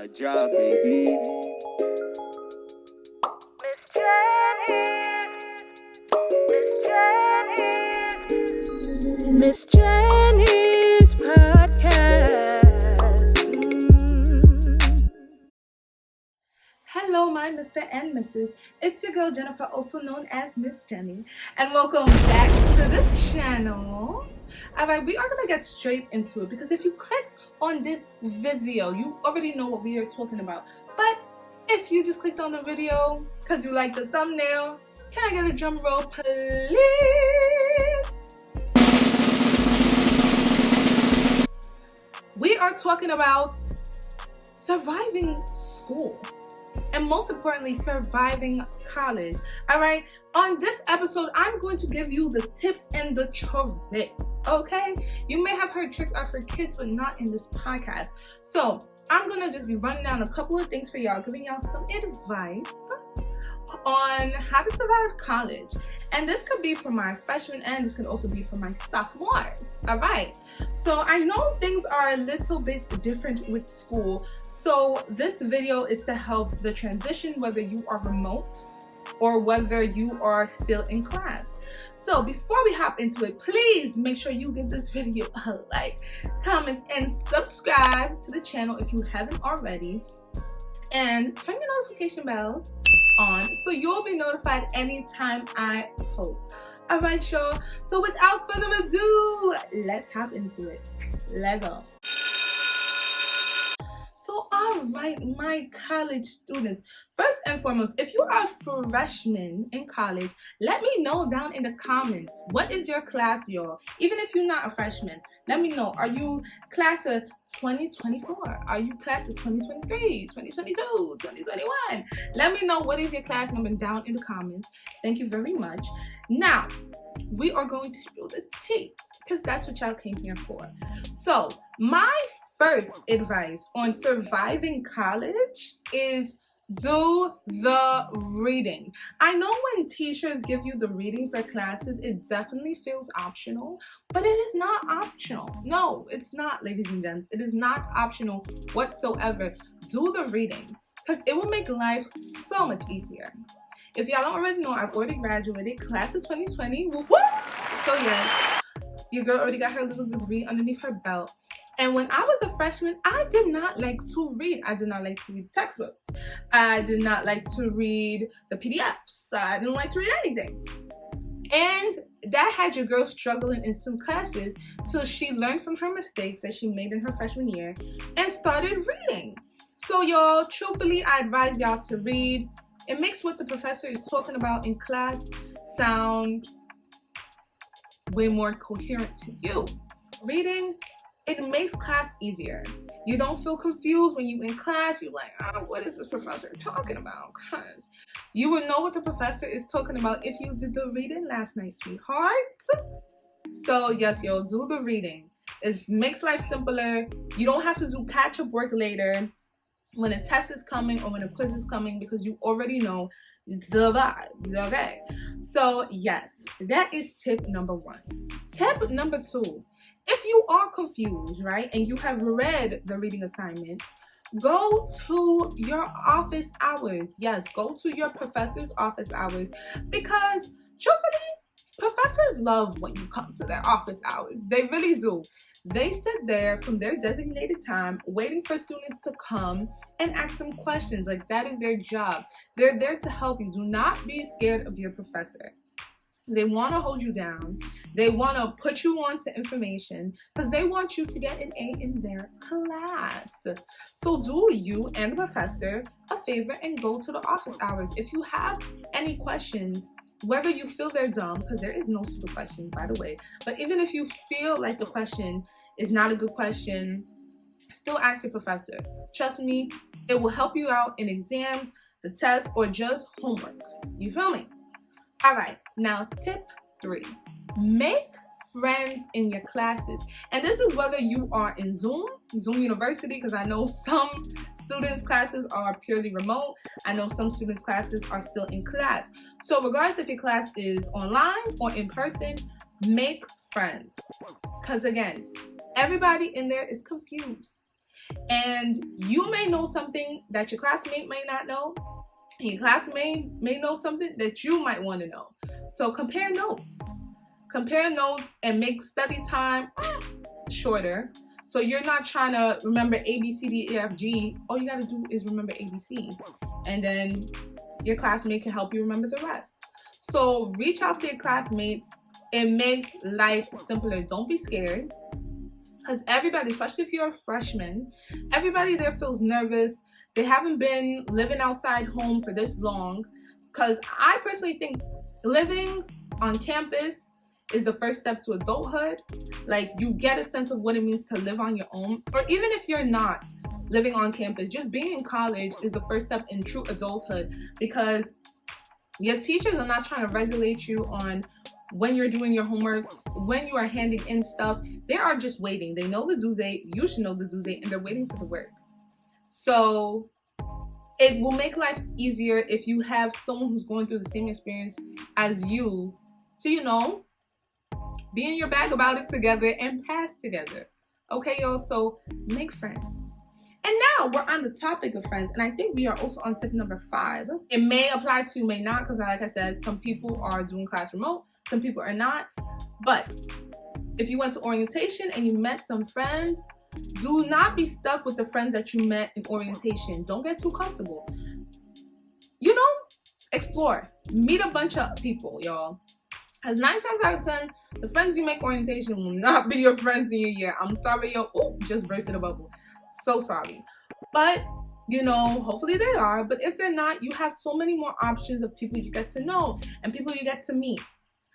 job, baby. Miss Jenni, Miss Jenni's podcast. Hello, my Mr. and Mrs. It's your girl Jennifer, also known as Miss Jenni, and welcome back to the channel. Alright, we are gonna get straight into it because if you clicked on this video, you already know what we are talking about. But if you just clicked on the video because you like the thumbnail, can I get a drum roll, please? We are talking about surviving school. And most importantly, surviving college. All right. On this episode, I'm going to give you the tips and the tricks. Okay. You may have heard tricks are for kids, but not in this podcast. So I'm going to just be running down a couple of things for y'all, giving y'all some advice on how to survive college. And this could be for my freshmen and this could also be for my sophomores. All right. So I know things are a little bit different with school. So this video is to help the transition, whether you are remote or whether you are still in class. So before we hop into it, please make sure you give this video a like, comment, and subscribe to the channel if you haven't already. And turn your notification bells on so you'll be notified anytime I post. All right, y'all. So without further ado, let's hop into it. Let's go. So, all right, my college students. First and foremost, if you are a freshman in college, let me know down in the comments. What is your class, y'all? Even if you're not a freshman, let me know. Are you class of 2024? Are you class of 2023, 2022, 2021? Let me know what is your class number down in the comments. Thank you very much. Now, we are going to spill the tea because that's what y'all came here for. So, my first advice on surviving college is do the reading. I know when teachers give you the reading for classes, it definitely feels optional, but it is not optional. No, it's not, ladies and gents. It is not optional whatsoever. Do the reading because it will make life so much easier. If y'all don't already know, I've already graduated, class of 2020. Woo woo! So yes, your girl already got her little degree underneath her belt. And when I was a freshman, I did not like to read. I did not like to read textbooks. I did not like to read the PDFs. I didn't like to read anything. And that had your girl struggling in some classes till she learned from her mistakes that she made in her freshman year and started reading. So y'all, truthfully, I advise y'all to read. It makes what the professor is talking about in class sound way more coherent to you. Reading, it makes class easier. You don't feel confused when you're in class. You're like, what is this professor talking about? Because you will know what the professor is talking about if you did the reading last night, sweetheart. So yes, yo, do the reading. It makes life simpler. You don't have to do catch-up work later when a test is coming or when a quiz is coming because you already know the vibes, okay? So yes, that is tip number one. Tip number two, if you are confused, right, and you have read the reading assignments, go to your office hours. Yes, go to your professor's office hours because truthfully, professors love when you come to their office hours. They really do. They sit there from their designated time waiting for students to come and ask them questions. Like, that is their job. They're there to help you. Do not be scared of your professor. They want to hold you down. They want to put you on to information because they want you to get an A in their class. So do you and the professor a favor and go to the office hours. If you have any questions, whether you feel they're dumb, because there is no stupid question, by the way, but even if you feel like the question is not a good question, still ask your professor. Trust me, it will help you out in exams, the test, or just homework. You feel me? All right, now tip 3. Make friends in your classes. And this is whether you are in Zoom University, because I know some students' classes are purely remote. I know some students' classes are still in class. So regardless if your class is online or in person, make friends. Because again, everybody in there is confused. And you may know something that your classmate may not know, and your classmate may know something that you might want to know. So compare notes. Compare notes and make study time shorter. So you're not trying to remember A, B, C, D, E, F, G. All you got to do is remember A, B, C. And then your classmate can help you remember the rest. So reach out to your classmates. It makes life simpler. Don't be scared. Because everybody, especially if you're a freshman, everybody there feels nervous. They haven't been living outside home for this long. Because I personally think living on campus is the first step to adulthood. Like, you get a sense of what it means to live on your own. Or even if you're not living on campus, just being in college is the first step in true adulthood, because your teachers are not trying to regulate you on when you're doing your homework, when you are handing in stuff. They are just waiting. They know the due date, you should know the due date, and they're waiting for the work. So it will make life easier if you have someone who's going through the same experience as you to, you know, be in your bag about it together and pass together. Okay, y'all? So make friends. And now we're on the topic of friends, and I think we are also on tip number 5. It may apply to you, may not, because like I said, some people are doing class remote, some people are not. But if you went to orientation and you met some friends, do not be stuck with the friends that you met in orientation. Don't get too comfortable. You know, explore. Meet a bunch of people, y'all. Because 9 times out of 10, the friends you make orientation will not be your friends in your year. I'm sorry, yo. Ooh, just bursted a bubble. So sorry. But, you know, hopefully they are. But if they're not, you have so many more options of people you get to know and people you get to meet.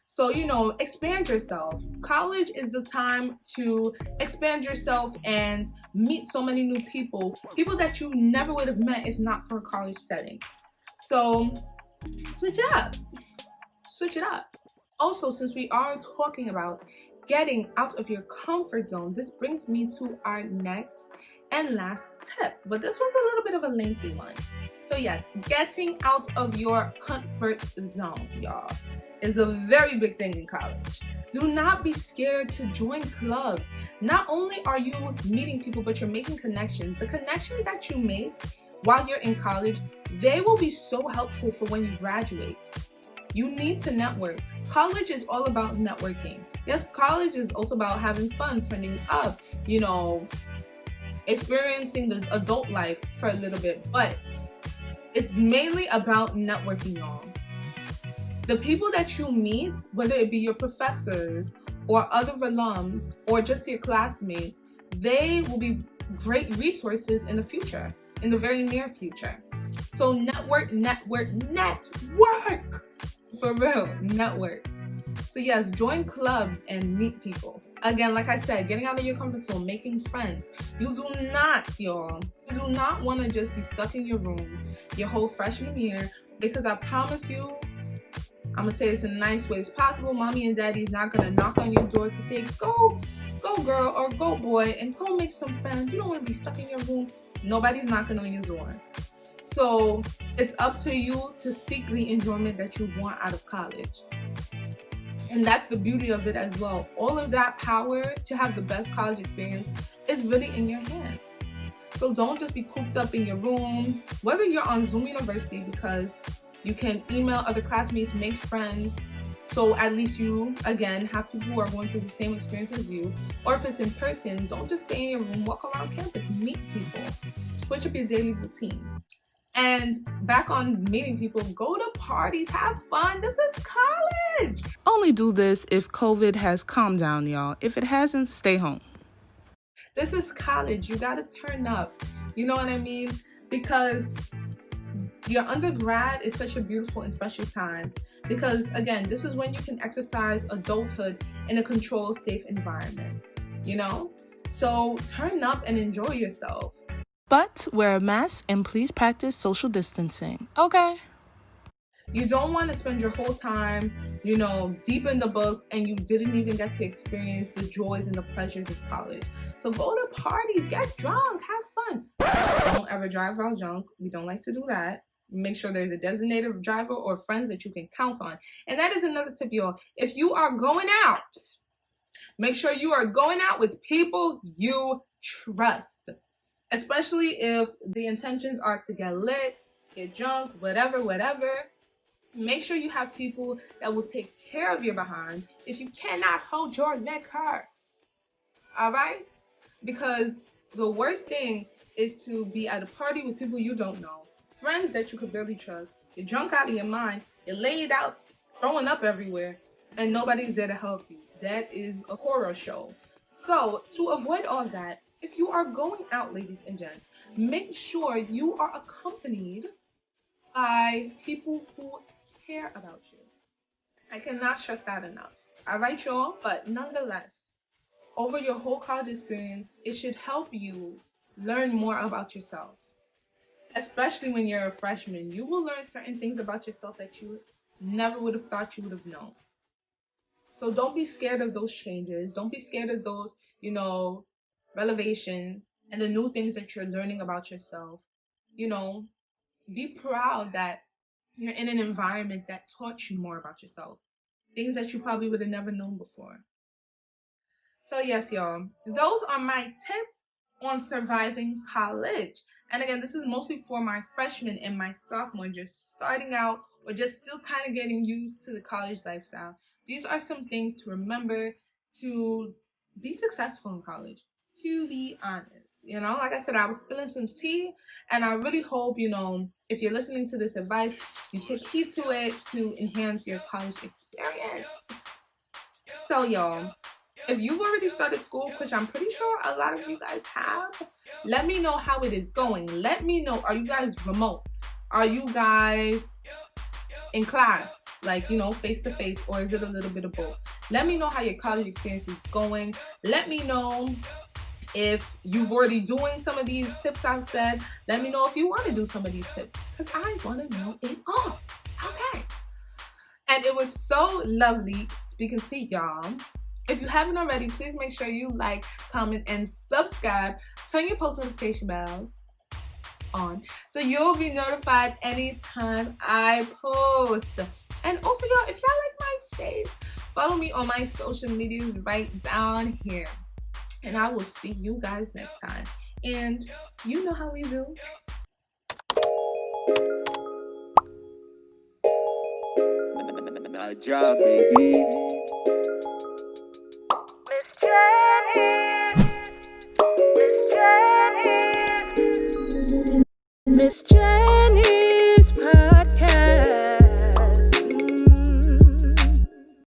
So, you know, expand yourself. College is the time to expand yourself and meet so many new people. People that you never would have met if not for a college setting. So, switch it up. Switch it up. Also, since we are talking about getting out of your comfort zone, this brings me to our next and last tip. But this one's a little bit of a lengthy one. So yes, getting out of your comfort zone, y'all, is a very big thing in college. Do not be scared to join clubs. Not only are you meeting people, but you're making connections. The connections that you make while you're in college, they will be so helpful for when you graduate. You need to network. College is all about networking. Yes, college is also about having fun, turning up, you know, experiencing the adult life for a little bit, but it's mainly about networking, y'all. The people that you meet, whether it be your professors or other alums or just your classmates, they will be great resources in the future, in the very near future. So network. For real, network. So yes, join clubs and meet people. Again, like I said, getting out of your comfort zone, making friends. You do not, y'all, you do not want to just be stuck in your room your whole freshman year, because I promise you, I'm going to say this in the nice way as possible, mommy and daddy is not going to knock on your door to say, go girl or go boy and go make some friends. You don't want to be stuck in your room. Nobody's knocking on your door. So it's up to you to seek the enjoyment that you want out of college. And that's the beauty of it as well. All of that power to have the best college experience is really in your hands. So don't just be cooped up in your room, whether you're on Zoom University, because you can email other classmates, make friends. So at least you, again, have people who are going through the same experience as you. Or if it's in person, don't just stay in your room, walk around campus, meet people, switch up your daily routine. And back on meeting people, go to parties, have fun. This is college. Only do this if COVID has calmed down, y'all. If it hasn't, stay home. This is college. You gotta turn up. You know what I mean? Because your undergrad is such a beautiful and special time. Because again, this is when you can exercise adulthood in a controlled, safe environment. You know? So turn up and enjoy yourself. But wear a mask and please practice social distancing, okay? You don't want to spend your whole time, you know, deep in the books and you didn't even get to experience the joys and the pleasures of college. So go to parties, get drunk, have fun. Don't ever drive while drunk. We don't like to do that. Make sure there's a designated driver or friends that you can count on. And that is another tip, y'all. If you are going out, make sure you are going out with people you trust. especially if the intentions are to get lit, get drunk, whatever. Make sure you have people that will take care of your behind if you cannot hold your liquor. All right? Because the worst thing is to be at a party with people you don't know, friends that you could barely trust. You're drunk out of your mind, you're laid out, throwing up everywhere, and nobody's there to help you. That is a horror show. So, to avoid all that, if you are going out, ladies and gents, make sure you are accompanied by people who care about you. I cannot stress that enough. All right, y'all? But nonetheless, over your whole college experience, it should help you learn more about yourself. Especially when you're a freshman, you will learn certain things about yourself that you never would have thought you would have known. So don't be scared of those changes. Don't be scared of those, revelations and the new things that you're learning about yourself. You know, be proud that you're in an environment that taught you more about yourself. Things that you probably would have never known before. So yes, y'all, those are my tips on surviving college. And again, this is mostly for my freshmen and my sophomore just starting out or just still kind of getting used to the college lifestyle. These are some things to remember to be successful in college, to be honest. Like I said, I was spilling some tea, and I really hope, if you're listening to this advice, you take heed to it to enhance your college experience. So, y'all, if you've already started school, which I'm pretty sure a lot of you guys have, let me know how it is going. Let me know, are you guys remote? Are you guys in class, like, face to face, or is it a little bit of both? Let me know how your college experience is going. Let me know if you've already doing some of these tips I've said. Let me know if you want to do some of these tips, because I want to know it all. Okay. And it was so lovely speaking to y'all. If you haven't already, please make sure you like, comment, and subscribe. Turn your post notification bells on so you'll be notified anytime I post. And also, y'all, if y'all like my face, follow me on my social medias right down here. And I will see you guys next time. And you know how we do. My job, baby. Miss Jenni, Miss Jenni, Miss Jenni.